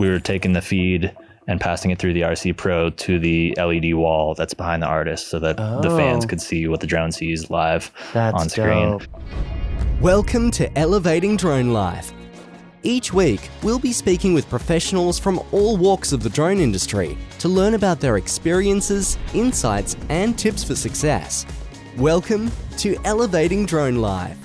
we were taking the feed and passing it through the RC Pro to the LED wall that's behind the artist so that the fans could see what the drone sees live on screen. Dope. Welcome to Elevating Drone Life. Each week, we'll be speaking with professionals from all walks of the drone industry to learn about their experiences, insights, and tips for success. Welcome to Elevating Drone Life.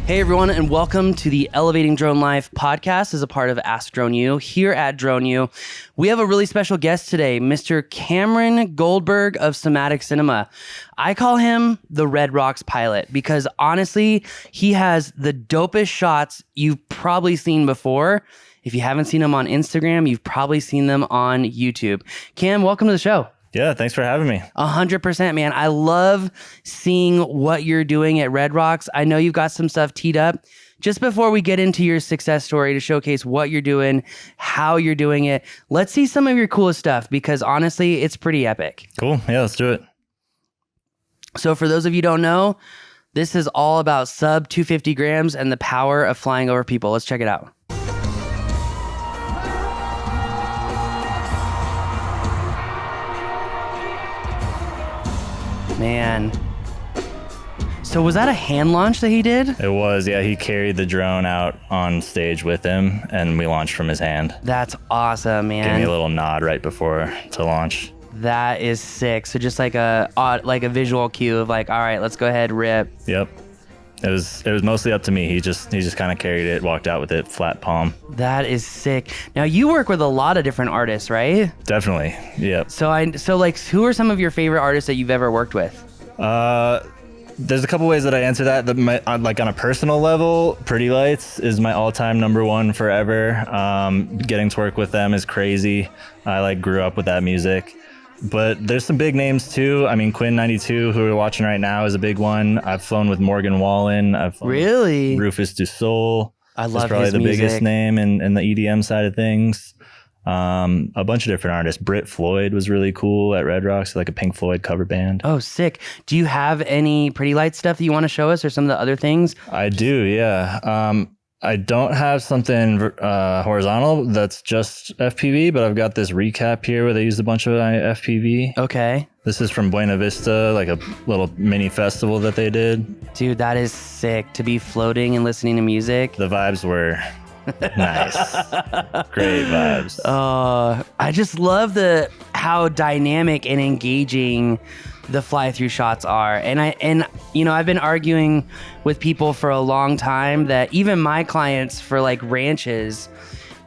Hey everyone, and welcome to the Elevating Drone Life podcast as a part of Ask Drone U. Here at Drone U, we have a really special guest today, Mr. Cameron Goldberg of Somatic Cinema. I call him the Red Rocks pilot because honestly, he has the dopest shots you've probably seen before. If you haven't seen them on Instagram, you've probably seen them on YouTube. Cam, welcome to the show. Yeah, thanks for having me. 100%, man. I love seeing what you're doing at Red Rocks. I know you've got some stuff teed up. Just before we get into your success story to showcase what you're doing, how you're doing it, let's see some of your coolest stuff because honestly, it's pretty epic. Cool. Yeah, let's do it. So for those of you who don't know, this is all about sub 250 grams and the power of flying over people. Let's check it out. Man. So was that a hand launch that he did? It was, yeah. He carried the drone out on stage with him, and we launched from his hand. That's awesome, man. Gave me a little nod right before to launch. That is sick. So just like a visual cue of like, all right, let's go ahead, rip. Yep. It was mostly up to me. He just kind of carried it, walked out with it, flat palm. That is sick. Now you work with a lot of different artists, right? Definitely. Yep. So who are some of your favorite artists that you've ever worked with? There's a couple ways that I answer that. Like on a personal level, Pretty Lights is my all-time number one forever. Getting to work with them is crazy. I grew up with that music. But there's some big names too. I mean, Quinn 92, who we're watching right now, is a big one. I've flown with Morgan Wallen. I've flown with Rufus Du Sol. I love his music. Probably the biggest name in the EDM side of things. A bunch of different artists. Britt Floyd was really cool at Red Rocks, like a Pink Floyd cover band. Oh, sick. Do you have any Pretty Light stuff that you want to show us or some of the other things? I do, yeah. I don't have something horizontal that's just FPV, but I've got this recap here where they used a bunch of FPV. Okay. This is from Buena Vista, like a little mini festival that they did. Dude, that is sick to be floating and listening to music. The vibes were nice. Great vibes. I just love how dynamic and engaging the fly-through shots are. And I've been arguing with people for a long time that even my clients for like ranches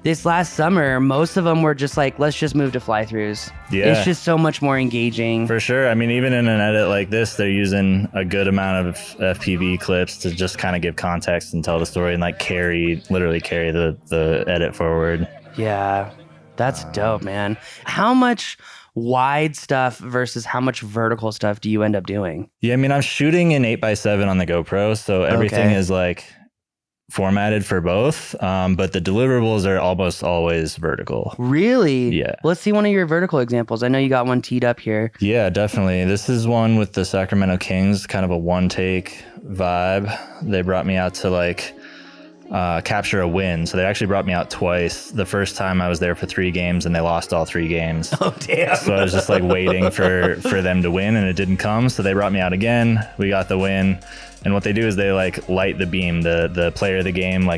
this last summer, most of them were just like, let's just move to fly-throughs. Yeah. It's just so much more engaging. For sure. I mean, even in an edit like this, they're using a good amount of FPV clips to just kind of give context and tell the story and literally carry the edit forward. Yeah, that's dope, man. How much wide stuff versus how much vertical stuff do you end up doing? Yeah, I mean, I'm shooting in 8x7 on the GoPro, so everything is formatted for both, but the deliverables are almost always vertical. Really? Yeah. Let's see one of your vertical examples. I know you got one teed up here. Yeah, definitely. This is one with the Sacramento Kings, kind of a one-take vibe. They brought me out to capture a win. So they actually brought me out twice. The first time I was there for 3 games and they lost all 3 games. Oh, damn. So I was just waiting for them to win and it didn't come. So they brought me out again. We got the win. And what they do is they light the beam. The player of the game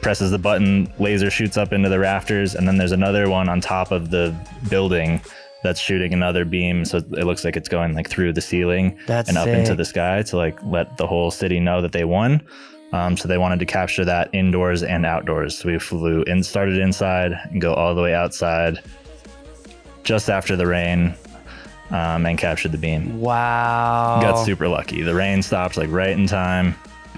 presses the button, laser shoots up into the rafters, and then there's another one on top of the building that's shooting another beam. So it looks like it's going through the ceiling and up into the sky to let the whole city know that they won. So they wanted to capture that indoors and outdoors. So we flew started inside and go all the way outside just after the rain. And captured the beam. Wow. Got super lucky. The rain stopped right in time.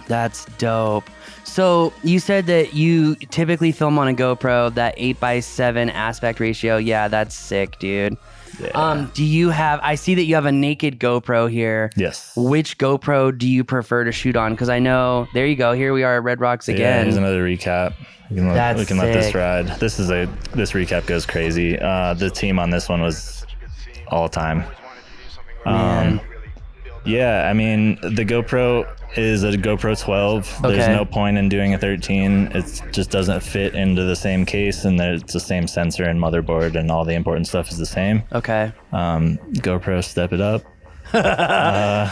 That's dope. So you said that you typically film on a GoPro, that 8x7 aspect ratio. Yeah, that's sick, dude. Yeah. Do you have, I see that you have a naked GoPro here. Yes. Which GoPro do you prefer to shoot on? Because I know, there you go. Here we are at Red Rocks again. Yeah, here's another recap. We can let this ride. This recap goes crazy. The team on this one was all time. Man. Yeah, I mean, the GoPro, is a GoPro 12. There's Okay. no point in doing a 13. It just doesn't fit into the same case, and it's the same sensor and motherboard, and all the important stuff is the same. Okay. GoPro, step it up.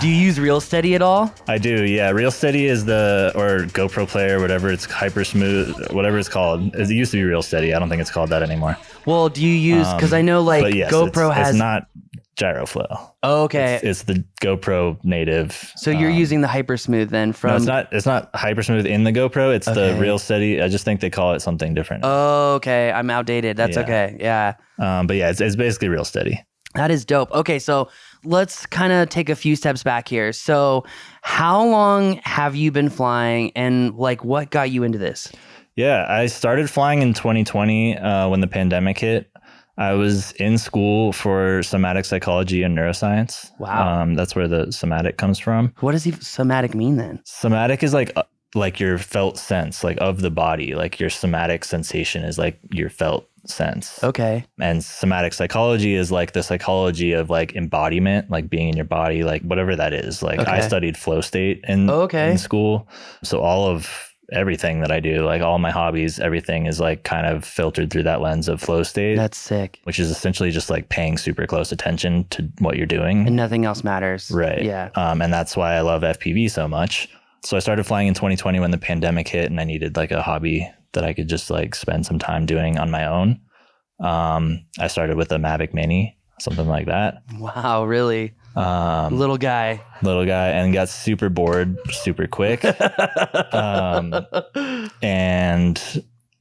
Do you use Real Steady at all? I do, yeah. Real Steady is or GoPro Player, whatever it's Hyper Smooth, whatever it's called. It used to be Real Steady. I don't think it's called that anymore. Well, do you use, because I know like But yes, GoPro has. It's not Gyroflow. Oh, okay. It's the GoPro native. So you're using the Hyper Smooth then from. No, it's not Hyper Smooth in the GoPro. It's the Real Steady. I just think they call it something different. Oh, okay. I'm outdated. That's okay. Yeah. But yeah, it's basically Real Steady. That is dope. Okay, so let's kind of take a few steps back here. So how long have you been flying, and like what got you into this? Yeah, I started flying in 2020 when the pandemic hit. I was in school for somatic psychology and neuroscience. Wow. That's where the somatic comes from. What does somatic mean then? Somatic is like your felt sense, like of the body. Like your somatic sensation is like your felt sense. Okay. And somatic psychology is like the psychology of like embodiment, like being in your body, like whatever that is. Like I studied flow state in school. So all of everything that I do, like all my hobbies, everything is like kind of filtered through that lens of flow state. That's sick. Which is essentially just like paying super close attention to what you're doing. And nothing else matters. Right. Yeah. And that's why I love FPV so much. So I started flying in 2020 when the pandemic hit, and I needed like a hobby that I could just like spend some time doing on my own. I started with a Mavic Mini, something like that. Wow, really? Little guy, and got super bored super quick. And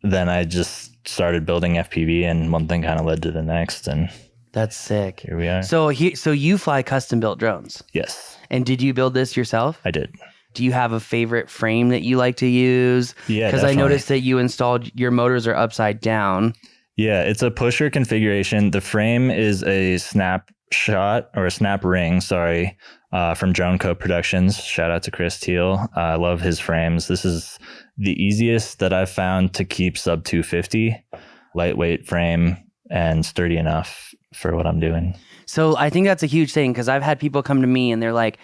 then I just started building FPV, and one thing kind of led to the next, and that's sick. Here we are. So you fly custom built drones? Yes. And did you build this yourself? I did. Do you have a favorite frame that you like to use? Yeah, because I noticed that you installed your motors are upside down. Yeah, it's a pusher configuration. The frame is a snapshot or a snap ring, from Drone Co Productions. Shout out to Chris Teal. I love his frames. This is the easiest that I've found to keep sub 250, lightweight frame and sturdy enough for what I'm doing. So I think that's a huge thing, because I've had people come to me and they're like,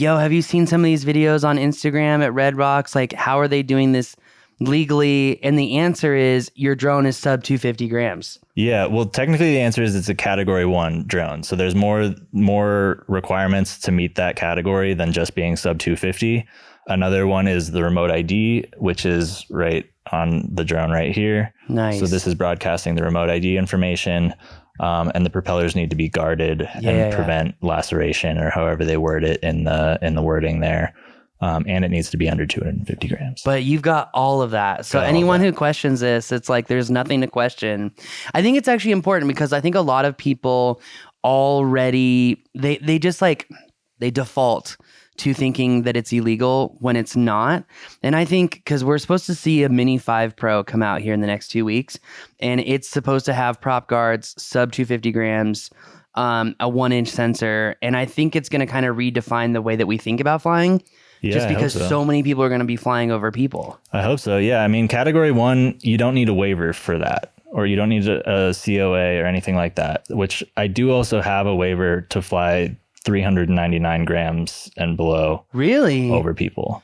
yo, have you seen some of these videos on Instagram at Red Rocks? Like, how are they doing this legally? And the answer is your drone is sub 250 grams. Yeah, well, technically the answer is it's a category 1 drone. So there's more requirements to meet that category than just being sub 250. Another one is the remote ID, which is right on the drone right here. Nice. So this is broadcasting the remote ID information. And the propellers need to be guarded and prevent laceration, or however they word it in the wording there. And it needs to be under 250 grams. But you've got all of that. So anyone who questions this, it's like there's nothing to question. I think it's actually important, because I think a lot of people already, they just like, they default to thinking that it's illegal when it's not. And I think because we're supposed to see a Mini 5 Pro come out here in the next 2 weeks, and it's supposed to have prop guards, sub 250 grams, a 1-inch sensor. And I think it's going to kind of redefine the way that we think about flying. Yeah, just because so many people are going to be flying over people. I hope so. Yeah. I mean, category 1, you don't need a waiver for that, or you don't need a COA or anything like that, which I do also have a waiver to fly 399 grams and below. Really? Over people.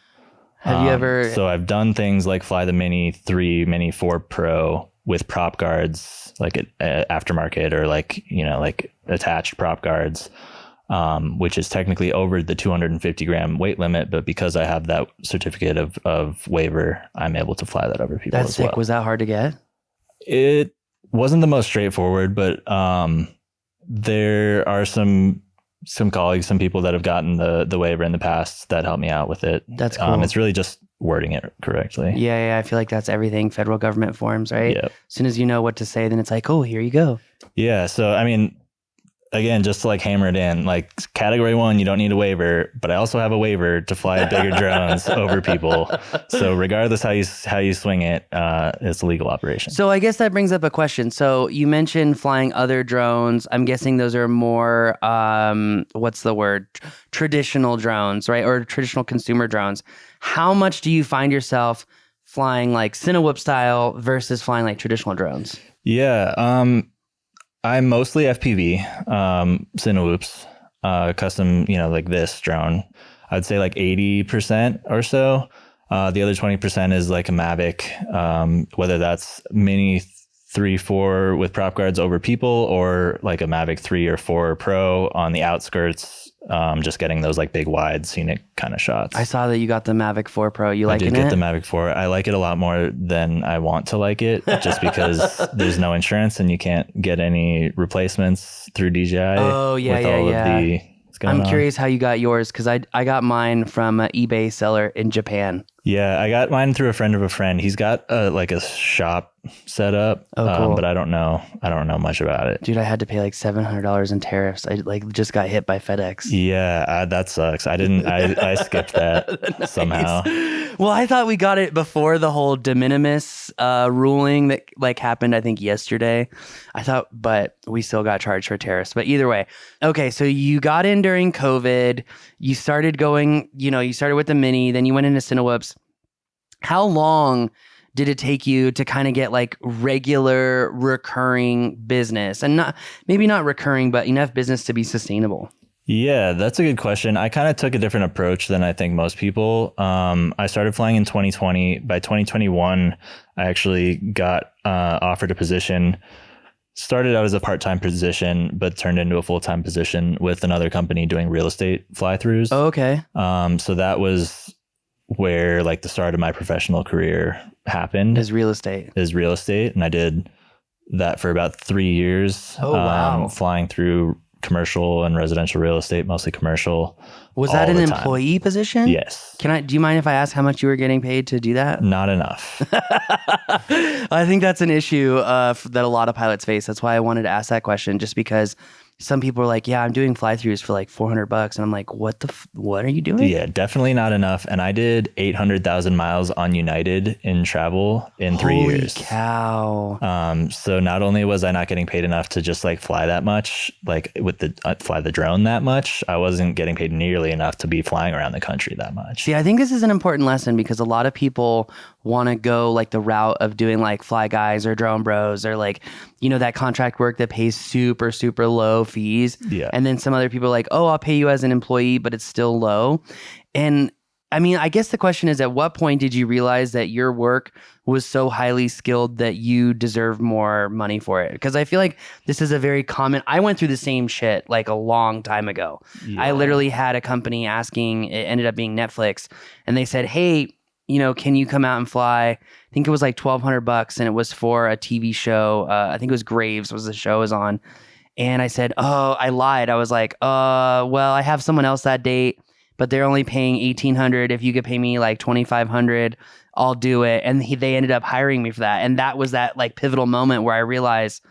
Have you ever? So I've done things like fly the Mini 3, Mini 4 Pro with prop guards, like aftermarket, or like attached prop guards. Which is technically over the 250 gram weight limit, but because I have that certificate of waiver, I'm able to fly that over people. That's as well. sick. Was that hard to get? It wasn't the most straightforward, but there are some colleagues, some people that have gotten the waiver in the past that help me out with it. That's cool. It's really just wording it correctly. Yeah. I feel like that's everything. Federal government forms, right? Yep. As soon as you know what to say, then it's like, oh, here you go. Yeah. So, I mean, again, just to like hammer it in, like category 1, you don't need a waiver, but I also have a waiver to fly bigger drones over people. So regardless how you swing it, it's a legal operation. So I guess that brings up a question. So you mentioned flying other drones. I'm guessing those are more, what's the word? Traditional drones, right? Or traditional consumer drones. How much do you find yourself flying like CineWhoop style versus flying like traditional drones? Yeah. I'm mostly FPV, CineWhoops, custom, like this drone. I'd say like 80% or so. The other 20% is like a Mavic, whether that's Mini 3, 4 with prop guards over people, or like a Mavic 3 or 4 Pro on the outskirts, just getting those like big wide scenic kind of shots. I saw that you got the Mavic 4 Pro. You liking it? I did get the Mavic 4. I like it a lot more than I want to like it, just because there's no insurance and you can't get any replacements through DJI. Oh, yeah, with yeah, all yeah. of the I'm curious how you got yours, because I got mine from an eBay seller in Japan. Yeah, I got mine through a friend of a friend. He's got like a shop set up, cool. but I don't know much about it. Dude, I had to pay like $700 in tariffs. I like just got hit by FedEx. Yeah, that sucks. I skipped that Nice. somehow. Well, I thought we got it before the whole de minimis ruling that like happened, I think yesterday. But we still got charged for tariffs. But either way, okay. So you got in during COVID. You started going. You started with the Mini, then you went into CineWhoops. How long did it take you to kind of get like regular recurring business, and maybe not recurring, but enough business to be sustainable? Yeah, that's a good question. I kind of took a different approach than I think most people. I started flying in 2020. By 2021, I actually got offered a position. Started out as a part-time position, but turned into a full-time position with another company doing real estate fly-throughs. Oh, okay. So that was where like the start of my professional career happened. Is real estate. And I did that for about 3 years. Oh, wow. Flying through commercial and residential real estate, mostly commercial. Was that an employee position? Yes. Do you mind if I ask how much you were getting paid to do that? Not enough. I think that's an issue that a lot of pilots face. That's why I wanted to ask that question, just because some people are like, yeah, I'm doing fly-throughs for like $400. And I'm like, what are you doing? Yeah, definitely not enough. And I did 800,000 miles on United in travel in 3 years. Holy cow. So not only was I not getting paid enough to just like fly that much, like with fly the drone that much, I wasn't getting paid nearly enough to be flying around the country that much. See, I think this is an important lesson, because a lot of people want to go like the route of doing like Fly Guys or Drone Bros, or like, that contract work that pays super, super low fees. Yeah. And then some other people are like, oh, I'll pay you as an employee, but it's still low. And I mean, I guess the question is, at what point did you realize that your work was so highly skilled that you deserve more money for it? Because I feel like this is a very common, I went through the same shit like a long time ago. Yeah. I literally had a company asking, it ended up being Netflix, and they said, hey, can you come out and fly? I think it was like $1,200, and it was for a TV show. I think it was Graves was the show I was on. And I said, oh, I lied. I was like, well, I have someone else that date, but they're only paying $1,800. If you could pay me like $2,500, I'll do it. And they ended up hiring me for that. And that was that like pivotal moment where I realized,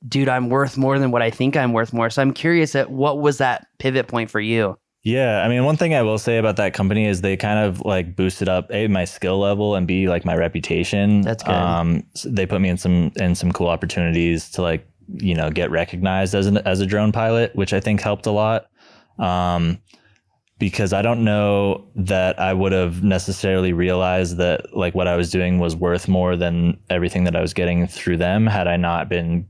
dude, I'm worth more than what I think I'm worth more. So I'm curious at what was that pivot point for you? Yeah, I mean, one thing I will say about that company is they kind of like boosted up A, my skill level, and B, like my reputation. That's good. So they put me in some cool opportunities to like, get recognized as a drone pilot, which I think helped a lot. Because I don't know that I would have necessarily realized that like what I was doing was worth more than everything that I was getting through them, had I not been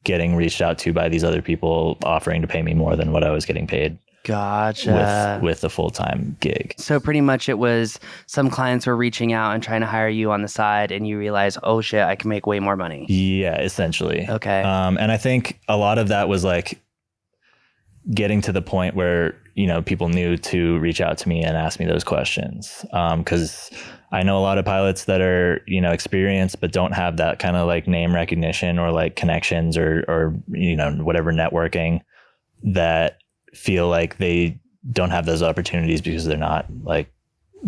getting reached out to by these other people offering to pay me more than what I was getting paid. Gotcha. With a full-time gig. So pretty much it was some clients were reaching out and trying to hire you on the side, and you realize, oh shit, I can make way more money. Yeah, essentially. Okay. And I think a lot of that was like getting to the point where, people knew to reach out to me and ask me those questions. Because I know a lot of pilots that are, experienced, but don't have that kind of like name recognition or like connections or whatever networking, that feel like they don't have those opportunities because they're not like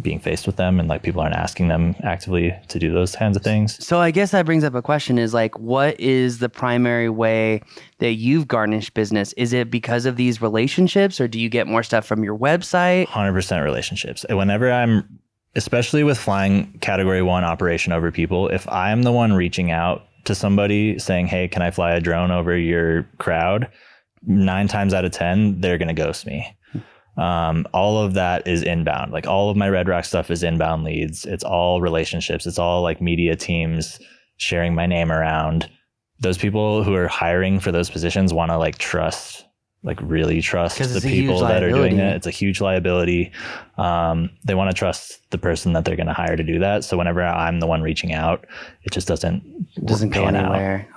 being faced with them, and like people aren't asking them actively to do those kinds of things. So I guess that brings up a question, is like, what is the primary way that you've garnished business? Is it because of these relationships, or do you get more stuff from your website? 100% relationships. Whenever especially with flying category 1 operation over people, if I'm the one reaching out to somebody saying, hey, can I fly a drone over your crowd? 9 times out of 10, they're going to ghost me. All of that is inbound. Like all of my Red Rock stuff is inbound leads. It's all relationships. It's all like media teams sharing my name around. Those people who are hiring for those positions want to like trust like really trust 'Cause the it's a huge people that are doing liability. it. It's a huge liability. They want to trust the person that they're going to hire to do that. So whenever I'm the one reaching out, it just doesn't Doesn't go pan out. anywhere.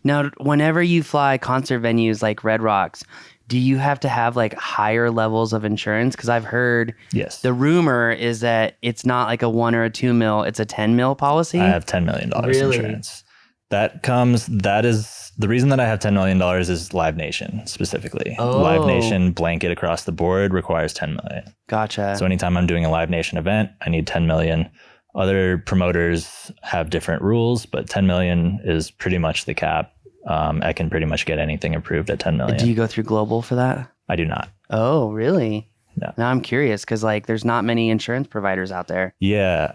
Now, whenever you fly concert venues like Red Rocks, do you have to have like higher levels of insurance? Because I've heard Yes. the rumor is that it's not like a 1 or a 2 mil, it's a 10 mil policy. I have $10 million Really? insurance. That is the reason that I have $10 million is Live Nation specifically. Oh. Live Nation blanket across the board requires 10 million. Gotcha. So anytime I'm doing a Live Nation event, I need 10 million. Other promoters have different rules, but 10 million is pretty much the cap. I can pretty much get anything approved at 10 million. Do you go through global for that? I do not. Oh, really? No. Now I'm curious because like there's not many insurance providers out there. Yeah.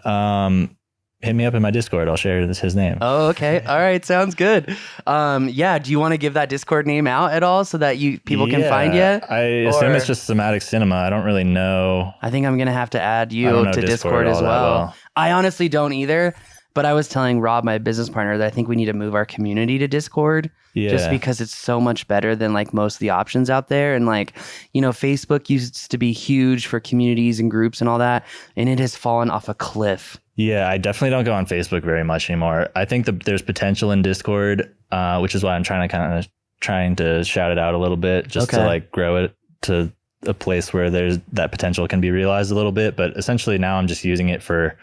Hit me up in my Discord. I'll share his name. Oh, okay. All right. Sounds good. Yeah. Do you want to give that Discord name out at all so that people can find you? I assume it's just Somatic Cinema. I don't really know. I think I'm going to have to add I you don't know to Discord Discord as all that well. well. I honestly don't either. But I was telling Rob, my business partner, that I think we need to move our community to Discord Yeah. just because it's so much better than like most of the options out there. And like, Facebook used to be huge for communities and groups and all that. And it has fallen off a cliff. Yeah, I definitely don't go on Facebook very much anymore. I think that there's potential in Discord, which is why I'm trying to shout it out a little bit, just to like grow it to a place where there's that potential can be realized a little bit. But essentially now I'm just using it for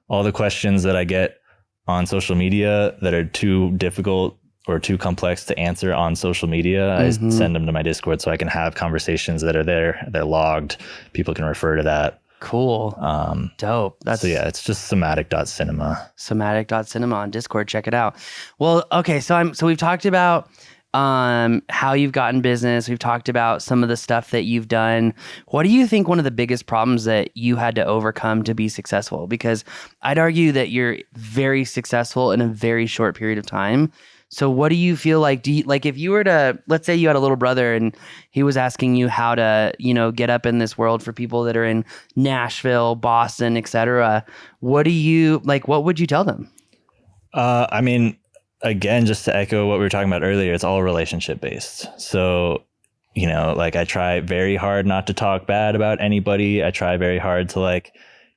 all the questions that I get on social media that are too difficult or too complex to answer on social media. I send them to my Discord so I can have conversations that are there. They're logged. People can refer to that. Cool. Dope. So yeah, it's just somatic.cinema. Somatic.cinema on Discord. Check it out. Well, okay. So we've talked about how you've gotten business. We've talked about some of the stuff that you've done. What do you think one of the biggest problems that you had to overcome to be successful? Because I'd argue that you're very successful in a very short period of time. So what do you feel like? If you were to, let's say you had a little brother and he was asking you how to, get up in this world for people that are in Nashville, Boston, etc. What would you tell them? I mean, again, just to echo what we were talking about earlier, it's all relationship based. So, I try very hard not to talk bad about anybody. I try very hard to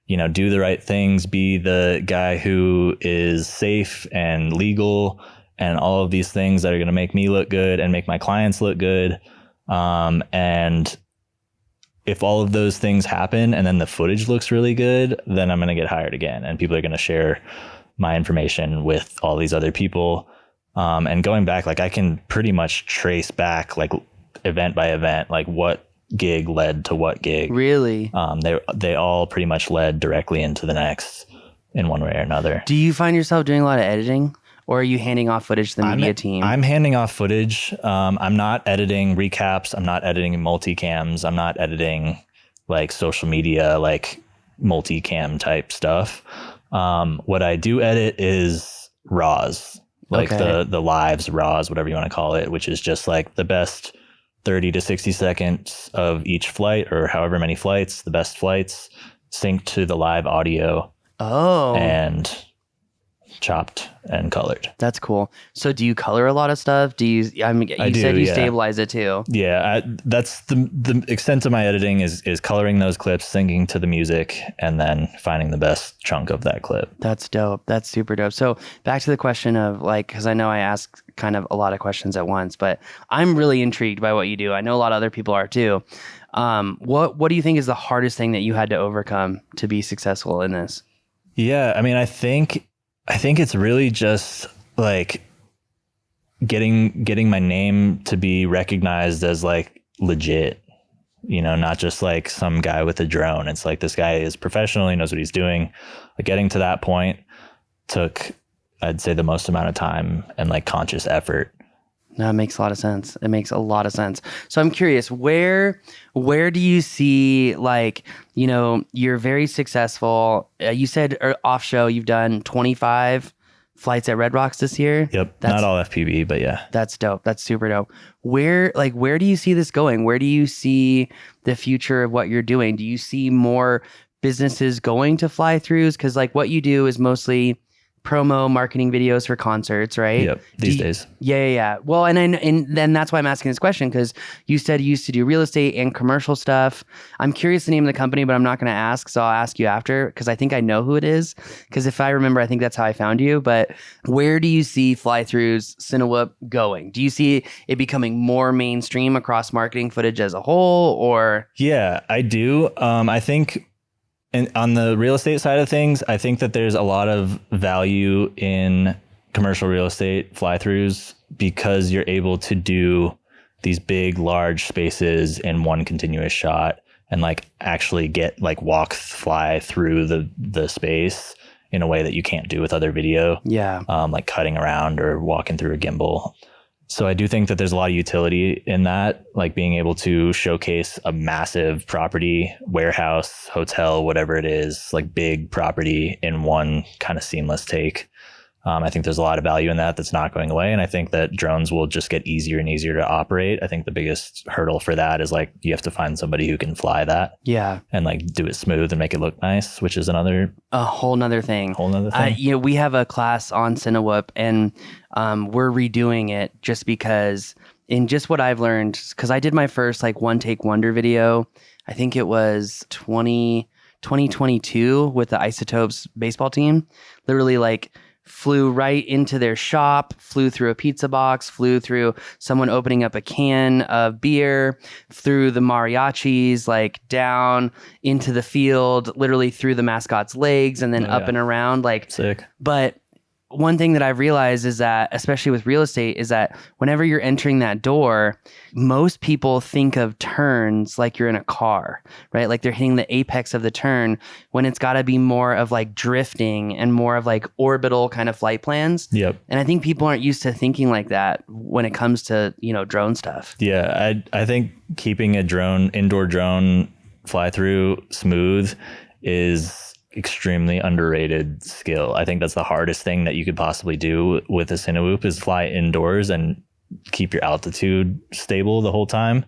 do the right things, be the guy who is safe and legal and all of these things that are going to make me look good and make my clients look good. And if all of those things happen and then the footage looks really good, then I'm going to get hired again and people are going to share my information with all these other people. And going back, I can pretty much trace back event by event, what gig led to what gig. Really? They all pretty much led directly into the next in one way or another. Do you find yourself doing a lot of editing? Or are you handing off footage to the media team? I'm handing off footage. I'm not editing recaps. I'm not editing multicams. I'm not editing social media, multicam type stuff. What I do edit is RAWs, the lives, RAWs, whatever you want to call it, which is just the best 30 to 60 seconds of each flight or however many flights, the best flights synced to the live audio. Oh. And chopped and colored. That's cool. So do you color a lot of stuff? You said you stabilize it too. Yeah, that's the extent of my editing is coloring those clips, syncing to the music, and then finding the best chunk of that clip. That's dope. That's super dope. So back to the question of because I know I ask kind of a lot of questions at once, but I'm really intrigued by what you do. I know a lot of other people are too. What do you think is the hardest thing that you had to overcome to be successful in this? Yeah, I mean, I think it's really just getting my name to be recognized as legit, not just some guy with a drone. It's this guy is professional. He knows what he's doing. Getting to that point took, I'd say, the most amount of time and conscious effort. No, it makes a lot of sense. It makes a lot of sense. So I'm curious, where do you see you're very successful. You said off show you've done 25 flights at Red Rocks this year. Yep. Not all FPV, but yeah. That's dope. That's super dope. Where do you see this going? Where do you see the future of what you're doing? Do you see more businesses going to fly throughs? Because what you do is mostly promo marketing videos for concerts, right? Yep. These days. Yeah. Well, and then that's why I'm asking this question, because you said you used to do real estate and commercial stuff. I'm curious the name of the company, but I'm not going to ask, so I'll ask you after, because I think I know who it is. Because if I remember, I think that's how I found you. But where do you see Fly-Through's CineWhoop going? Do you see it becoming more mainstream across marketing footage as a whole, or? Yeah, I do. I think. And on the real estate side of things, I think that there's a lot of value in commercial real estate fly-throughs because you're able to do these big, large spaces in one continuous shot and like actually get like fly through the space in a way that you can't do with other video. Yeah. Like cutting around or walking through a gimbal. So I do think that there's a lot of utility in that, like being able to showcase a massive property, warehouse, hotel, whatever it is, like big property in one kind of seamless take. I think there's a lot of value in that that's not going away. And I think that drones will just get easier and easier to operate. I think the biggest hurdle for that is like you have to find somebody who can fly that. Yeah. And like do it smooth and make it look nice, which is a whole nother thing. We have a class on CineWhoop, and we're redoing it just because in just what I've learned, because I did my first like one take wonder video. I think it was 2022 with the Isotopes baseball team. Literally like flew right into their shop, flew through a pizza box, flew through someone opening up a can of beer, through the mariachis, like down into the field, literally through the mascot's legs, and then up and around. Like, sick. But one thing that I've realized is that, especially with real estate, is that whenever you're entering that door, most people think of turns like you're in a car, right? Like they're hitting the apex of the turn, when it's got to be more of like drifting and more of like orbital kind of flight plans. Yep. And I think people aren't used to thinking like that when it comes to, drone stuff. Yeah, I think keeping a indoor drone fly through smooth is extremely underrated skill. I think that's the hardest thing that you could possibly do with a CineWhoop is fly indoors and keep your altitude stable the whole time,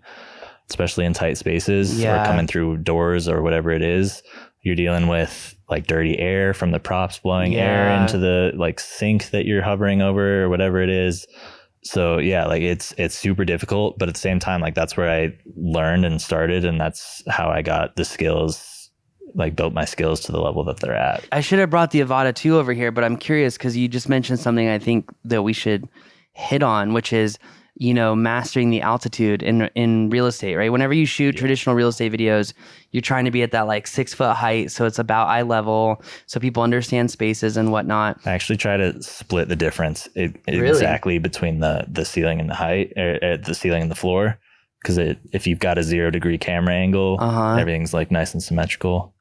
especially in tight spaces or coming through doors or whatever it is. You're dealing with like dirty air from the props blowing air into the like sink that you're hovering over or whatever it is. So yeah, like it's super difficult, but at the same time, like that's where I learned and started, and that's how I got the skills, like built my skills to the level that they're at. I should have brought the Avata 2 over here, but I'm curious because you just mentioned something I think that we should hit on, which is, mastering the altitude in real estate, right? Whenever you shoot traditional real estate videos, you're trying to be at that like 6 foot height. So it's about eye level, so people understand spaces and whatnot. I actually try to split the difference Really? Exactly between the ceiling and the height, or the ceiling and the floor. Because if you've got a 0 degree camera angle, everything's like nice and symmetrical.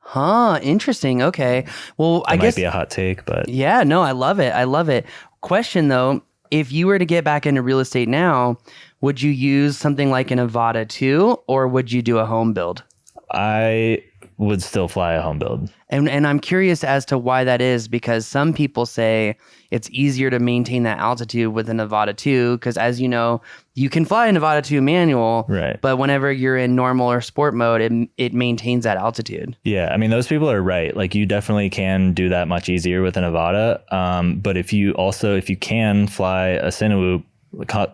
Interesting. Okay. Well, I guess might be a hot take, but yeah, no, I love it. Question though, if you were to get back into real estate now, would you use something like an Avata 2, or would you do a home build? I would still fly a home build. And I'm curious as to why that is, because some people say it's easier to maintain that altitude with an Avata 2, because as you know, you can fly an Avata 2 manual, right? But whenever you're in normal or sport mode, it maintains that altitude. Yeah, I mean, those people are right. Like you definitely can do that much easier with an Avata. But if you can fly a CineWhoop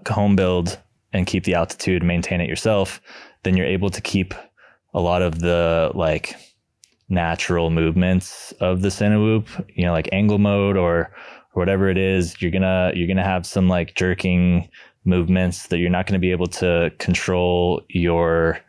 home build and keep the altitude, maintain it yourself, then you're able to keep a lot of the like natural movements of the CineWhoop, like angle mode or whatever it is. You're gonna have some like jerking movements that you're not going to be able to control your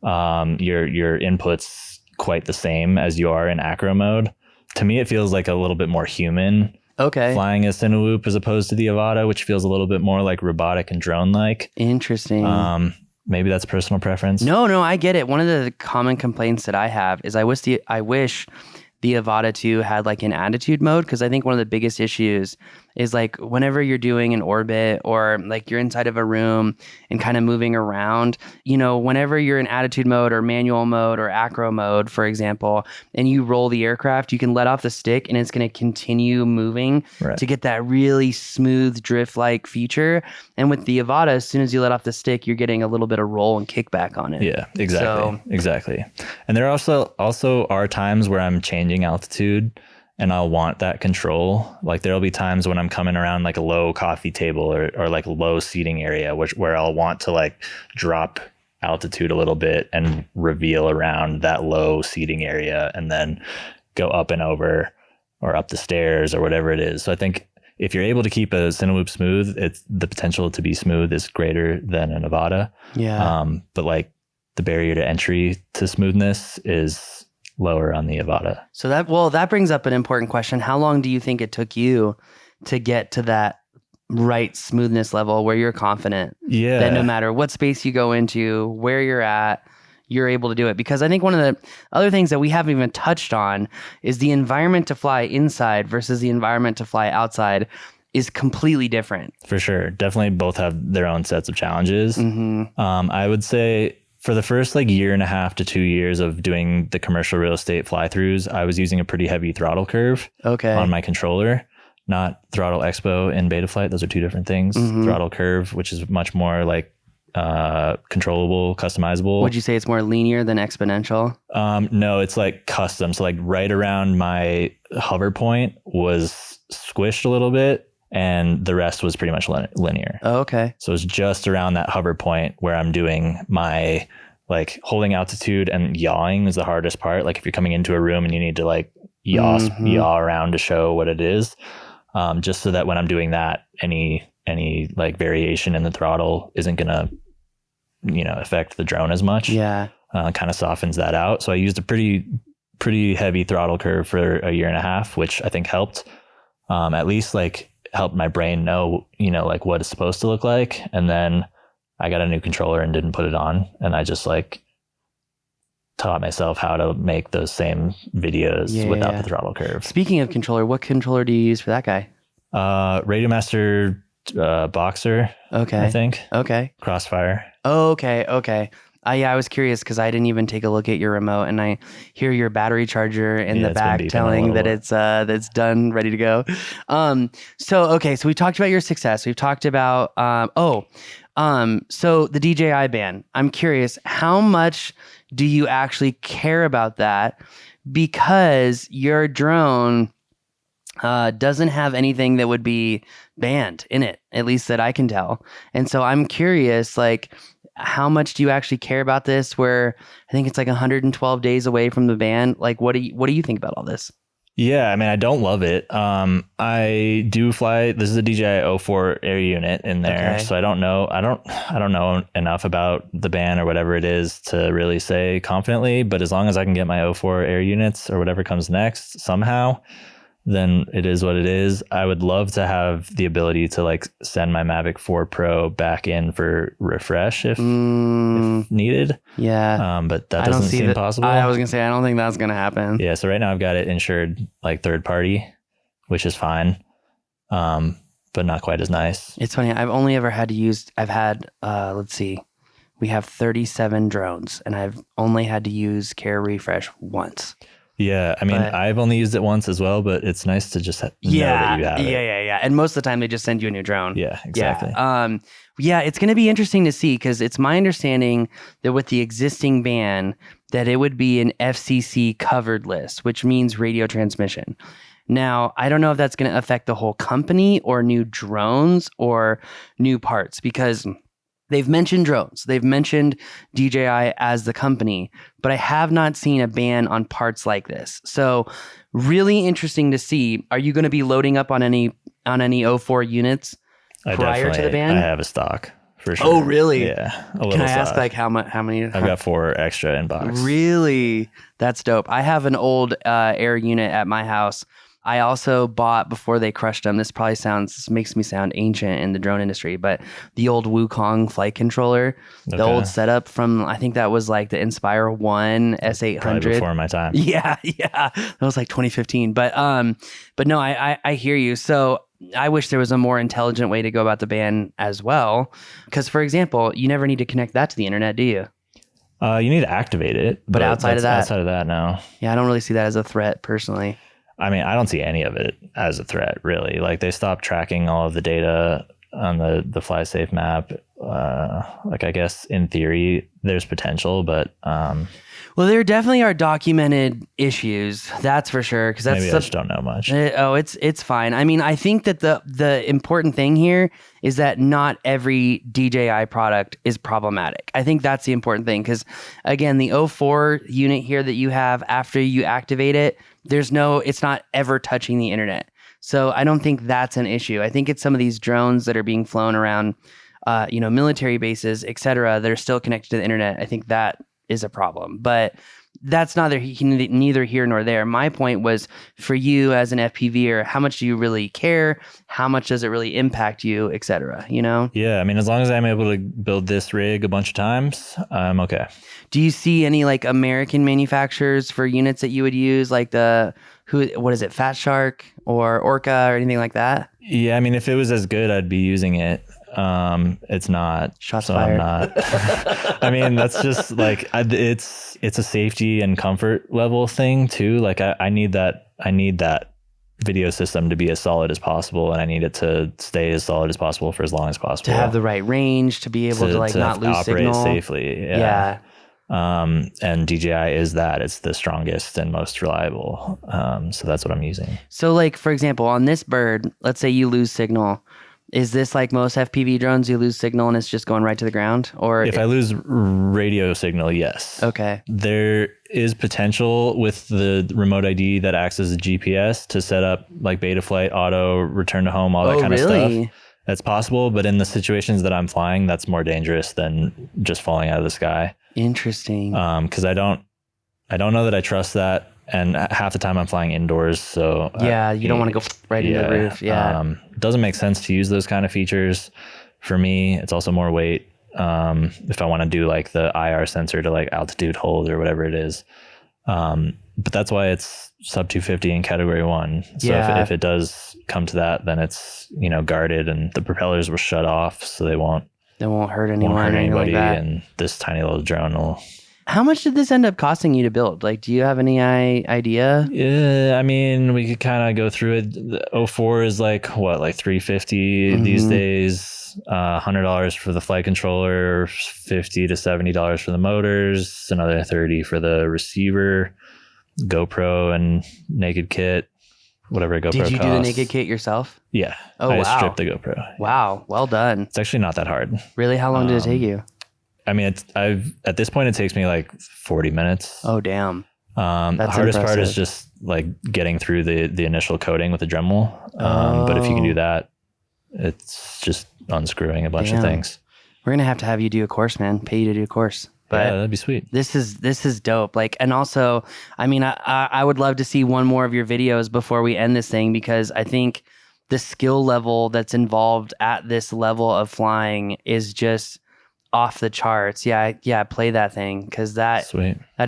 inputs quite the same as you are in acro mode. To me, it feels like a little bit more human. Okay. Flying a CineWhoop as opposed to the Avata, which feels a little bit more like robotic and drone-like. Interesting. Maybe that's personal preference. No, I get it. One of the common complaints that I have is I wish the Avata 2 had like an attitude mode, because I think one of the biggest issues is like whenever you're doing an orbit or like you're inside of a room and kind of moving around, whenever you're in attitude mode or manual mode or acro mode, for example, and you roll the aircraft, you can let off the stick and it's going to continue moving to get that really smooth drift-like feature. And with the Avata, as soon as you let off the stick, you're getting a little bit of roll and kickback on it. Yeah, exactly. Exactly. And there also are times where I'm changing altitude and I'll want that control. Like there'll be times when I'm coming around like a low coffee table or like a low seating area, where I'll want to like drop altitude a little bit and reveal around that low seating area and then go up and over or up the stairs or whatever it is. So I think if you're able to keep a CineWhoop smooth, it's the potential to be smooth is greater than a Nevada. Yeah. But like the barrier to entry to smoothness is lower on the Nevada. So that brings up an important question. How long do you think it took you to get to that right smoothness level where you're confident that no matter what space you go into, where you're at, you're able to do it? Because I think one of the other things that we haven't even touched on is the environment to fly inside versus the environment to fly outside is completely different. For sure. Definitely both have their own sets of challenges. I would say for the first like year and a half to 2 years of doing the commercial real estate fly-throughs, I was using a pretty heavy throttle curve on my controller. Not throttle expo and Betaflight. Those are two different things. Throttle curve, which is much more like controllable, customizable. Would you say it's more linear than exponential? No, it's like custom. So like right around my hover point was squished a little bit and the rest was pretty much linear. Oh, okay. So it's just around that hover point where I'm doing my like holding altitude, and yawing is the hardest part. Like if you're coming into a room and you need to like yaw around to show what it is. Just so that when I'm doing that, any like variation in the throttle isn't gonna, affect the drone as much. Yeah. Kind of softens that out. So I used a pretty heavy throttle curve for a year and a half, which I think helped, at least like helped my brain know, like what it's supposed to look like. And then I got a new controller and didn't put it on. And I just like taught myself how to make those same videos without the throttle curve. Speaking of controller, what controller do you use for that guy? Radiomaster Boxer. Okay. I think. Okay. Crossfire. Okay. I was curious because I didn't even take a look at your remote, and I hear your battery charger in the back telling that it's done, ready to go. So we talked about your success. We've talked about so the DJI ban. I'm curious, how much do you actually care about that? Because your drone doesn't have anything that would be banned in it, at least that I can tell. And so I'm curious, like, how much do you actually care about this? Where I think it's like 112 days away from the ban. Like, what do you think about all this? Yeah, I mean, I don't love it. I do fly. This is a DJI 04 air unit in there, so I don't know. I don't know enough about the ban or whatever it is to really say confidently. But as long as I can get my 04 air units or whatever comes next somehow, then it is what it is. I would love to have the ability to like send my Mavic 4 Pro back in for refresh if needed. Yeah. But that doesn't seem possible. I was going to say, I don't think that's going to happen. Yeah. So right now I've got it insured like third party, which is fine. But not quite as nice. It's funny. I've had, let's see, we have 37 drones and I've only had to use Care Refresh once. Yeah, I mean, I've only used it once as well, but it's nice to just know that you have it. Yeah. And most of the time, they just send you a new drone. Yeah, exactly. Yeah, it's going to be interesting to see because it's my understanding that with the existing ban, that it would be an FCC covered list, which means radio transmission. Now, I don't know if that's going to affect the whole company or new drones or new parts because they've mentioned drones. They've mentioned DJI as the company, but I have not seen a ban on parts like this. So really interesting to see. Are you going to be loading up on any 04 units prior to the ban? I have a stock for sure. Oh, really? Yeah. A little Can I stock. ask like how many? I've got 4 extra in box. Really? That's dope. I have an old air unit at my house. I also bought, before they crushed them, this makes me sound ancient in the drone industry, but the old Wukong flight controller, the old setup from, I think that was like the Inspire 1 S800. Probably before my time. Yeah. That was like 2015. But no, I hear you. So I wish there was a more intelligent way to go about the ban as well. Because, for example, you never need to connect that to the internet, do you? You need to activate it. But outside of that, no. Yeah, I don't really see that as a threat personally. I mean, I don't see any of it as a threat, really. Like, they stopped tracking all of the data on the FlySafe map. Like, I guess in theory, there's potential, but Well, there definitely are documented issues. That's for sure. Because that's maybe I just don't know much. It's fine. I mean, I think that the important thing here is that not every DJI product is problematic. I think that's the important thing. Because again, the 04 unit here that you have, after you activate it, it's not ever touching the internet. So I don't think that's an issue. I think it's some of these drones that are being flown around, military bases, et cetera, that are still connected to the internet. I think that is a problem, but that's neither here nor there. My point was, for you as an FPVer, how much do you really care? How much does it really impact you, et cetera, Yeah, I mean, as long as I'm able to build this rig a bunch of times, I'm okay. Do you see any like American manufacturers for units that you would use, like what is it, Fat Shark or Orca or anything like that? Yeah, I mean, if it was as good, I'd be using it. It's not. Shots so fired. I'm not. I mean, that's just like it's a safety and comfort level thing too. Like I need that video system to be as solid as possible, and I need it to stay as solid as possible for as long as possible. To have the right range, to be able to not lose operate signal safely. Yeah. And DJI is that. It's the strongest and most reliable. So that's what I'm using. So like, for example, on this bird, let's say you lose signal. Is this like most FPV drones, you lose signal and it's just going right to the ground? Or if I lose radio signal, yes. Okay. There is potential with the remote ID that acts as a GPS to set up like beta flight, auto, return to home, all that kind of stuff. That's possible, but in the situations that I'm flying, that's more dangerous than just falling out of the sky. Interesting. Because I don't know that I trust that. And half the time I'm flying indoors, so you don't want to go right into the roof. Yeah, it doesn't make sense to use those kind of features. For me, it's also more weight. If I want to do like the IR sensor to like altitude hold or whatever it is, but that's why it's sub 250 in category 1. So if it does come to that, then it's guarded and the propellers will shut off, so they won't hurt anyone, won't hurt anybody, like that. And this tiny little drone will. How much did this end up costing you to build? Like, do you have any idea? Yeah, I mean, we could kind of go through it. The 04 is like $350 these days. $100 for the flight controller, $50 to $70 for the motors, another $30 for the receiver, GoPro and naked kit, whatever a GoPro costs. Did you do the naked kit yourself? Yeah. Oh, wow. I stripped the GoPro. Wow, well done. It's actually not that hard. Really? How long did it take you? I mean, at this point, it takes me like 40 minutes. Oh, damn. The hardest part is just like getting through the initial coating with the Dremel. But if you can do that, it's just unscrewing a bunch of things. We're going to have you do a course, man. Pay you to do a course. But yeah, that'd be sweet. This is dope. Like, and also, I mean, I would love to see one more of your videos before we end this thing, because I think the skill level that's involved at this level of flying is just off the charts. Yeah, play that thing, because that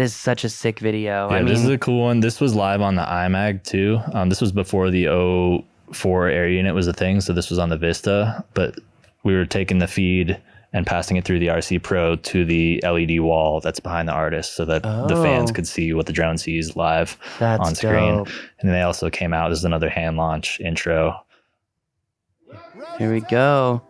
is such a sick video. Yeah, this is a cool one. This was live on the iMag too. This was before the 04 air unit was a thing, so this was on the Vista, but we were taking the feed and passing it through the RC Pro to the LED wall that's behind the artist, so that the fans could see what the drone sees live on screen. Dope. And then they also came out as another hand launch intro. Here we go.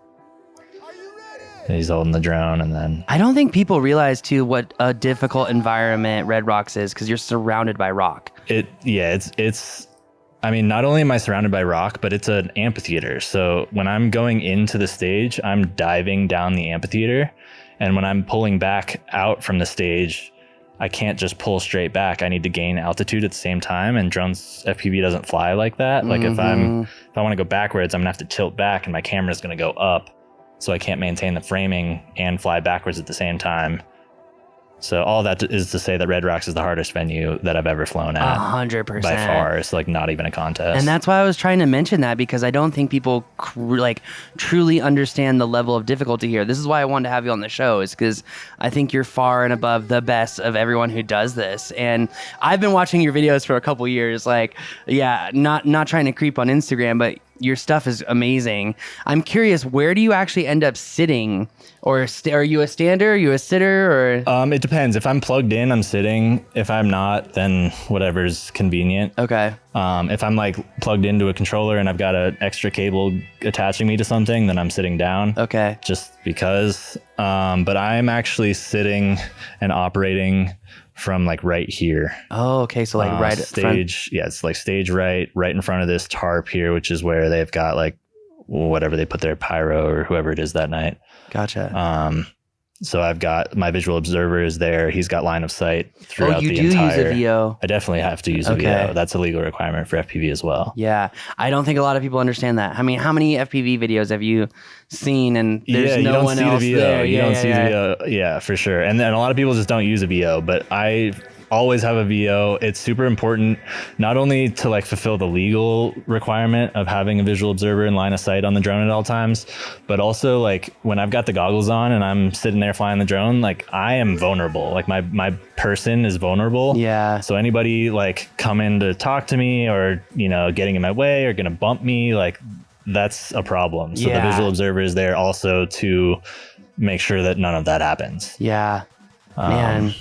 He's holding the drone, and then I don't think people realize too what a difficult environment Red Rocks is, because you're surrounded by rock. It's I mean, not only am I surrounded by rock, but it's an amphitheater. So when I'm going into the stage, I'm diving down the amphitheater, and when I'm pulling back out from the stage, I can't just pull straight back. I need to gain altitude at the same time, and drones FPV doesn't fly like that. Like if I want to go backwards, I'm gonna have to tilt back, and my camera's gonna go up. So I can't maintain the framing and fly backwards at the same time. So all that is to say that Red Rocks is the hardest venue that I've ever flown at. 100%. By far. It's like not even a contest. And that's why I was trying to mention that, because I don't think people truly understand the level of difficulty here. This is why I wanted to have you on the show, is because I think you're far and above the best of everyone who does this. And I've been watching your videos for a couple years. Like, yeah, not trying to creep on Instagram, but your stuff is amazing. I'm curious, where do you actually end up sitting? Or are you a stander? Are you a sitter? Or it depends. If I'm plugged in, I'm sitting. If I'm not, then whatever's convenient. Okay. If I'm like plugged into a controller and I've got an extra cable attaching me to something, then I'm sitting down. Okay. Just because. But I'm actually sitting and operating from like right here. Oh, okay. So like right at front. stage. Yeah, it's like stage right in front of this tarp here, which is where they've got like whatever they put their pyro or whoever it is that night. Gotcha. So I've got my visual observer is there. He's got line of sight throughout the entire. You do use a VO. I definitely have to use a VO. That's a legal requirement for FPV as well. Yeah. I don't think a lot of people understand that. I mean, how many FPV videos have you seen and there's no one else there? You don't see the VO. Yeah, for sure. And then a lot of people just don't use a VO, but I always have a VO. It's super important, not only to like fulfill the legal requirement of having a visual observer in line of sight on the drone at all times, but also like when I've got the goggles on and I'm sitting there flying the drone, like I am vulnerable. Like my person is vulnerable. Yeah. So anybody like coming to talk to me or, you know, getting in my way or gonna bump me, like that's a problem. So the visual observer is there also to make sure that none of that happens. Yeah. Man.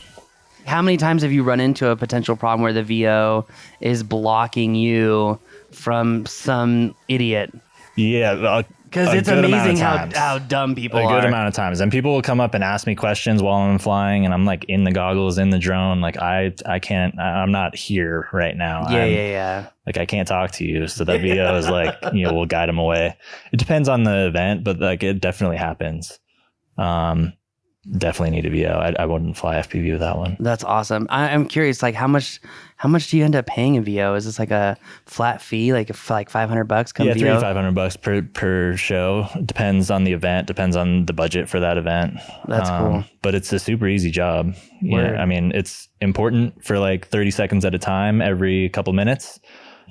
How many times have you run into a potential problem where the VO is blocking you from some idiot? Yeah. Because it's amazing how dumb people are. A good amount of times. And people will come up and ask me questions while I'm flying and I'm like in the goggles, in the drone. Like I can't, I'm not here right now. Yeah. Like I can't talk to you. So that VO is like, you know, we'll guide them away. It depends on the event, but like it definitely happens. Definitely need a VO. I wouldn't fly FPV with that one. That's awesome. I'm curious, like how much do you end up paying a VO? Is this like a flat fee, like $500 come yeah, VO? $300-$500 per show. Depends on the event. Depends on the budget for that event. That's cool. But it's a super easy job. Yeah, I mean, it's important for like 30 seconds at a time, every couple minutes.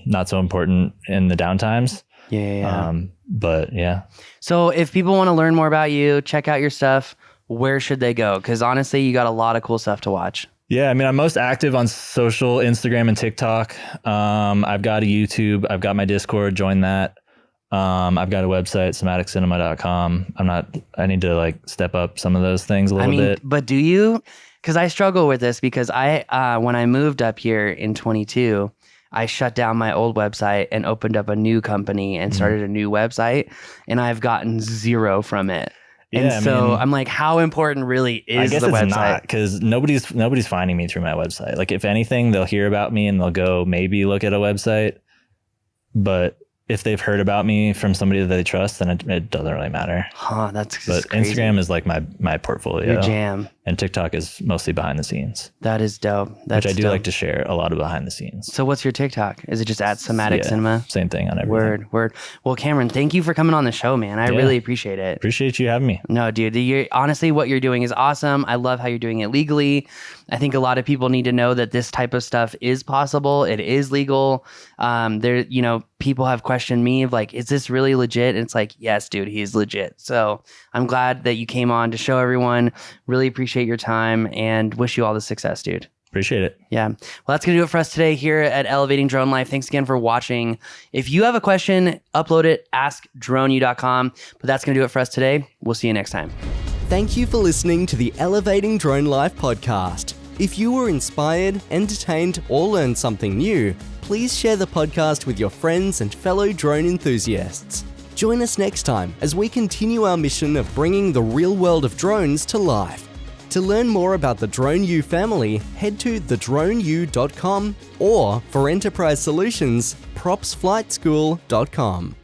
Not so important in the downtimes. Yeah. But yeah. So if people want to learn more about you, check out your stuff, where should they go? Because honestly, you got a lot of cool stuff to watch. Yeah, I mean, I'm most active on social, Instagram and TikTok. I've got a YouTube. I've got my Discord. Join that. I've got a website, somaticcinema.com. I need to like step up some of those things a little bit. But do you? Because I struggle with this because when I moved up here in 22, I shut down my old website and opened up a new company and started a new website, and I've gotten zero from it. And I'm like, how important really is the website? I guess it's not, because nobody's finding me through my website. Like if anything, they'll hear about me and they'll go maybe look at a website. But if they've heard about me from somebody that they trust, then it doesn't really matter. Huh, that's But crazy. Instagram is like my portfolio. Your jam. And TikTok is mostly behind the scenes. That is dope. Which I do like to share a lot of behind the scenes. So what's your TikTok? Is it just at Somatic Cinema? Same thing on everything. Word. Well, Cameron, thank you for coming on the show, man. I really appreciate it. Appreciate you having me. No, dude. Honestly, what you're doing is awesome. I love how you're doing it legally. I think a lot of people need to know that this type of stuff is possible. It is legal. People have questioned me of like, is this really legit? And it's like, yes, dude, he's legit. So I'm glad that you came on to show everyone. Really appreciate your time and wish you all the success, dude. Appreciate it. Yeah. Well, that's going to do it for us today here at Elevating Drone Life. Thanks again for watching. If you have a question, upload it, askdroneu.com. But that's going to do it for us today. We'll see you next time. Thank you for listening to the Elevating Drone Life podcast. If you were inspired, entertained, or learned something new, please share the podcast with your friends and fellow drone enthusiasts. Join us next time as we continue our mission of bringing the real world of drones to life. To learn more about the DroneU family, head to thedroneu.com or for enterprise solutions, propsflightschool.com.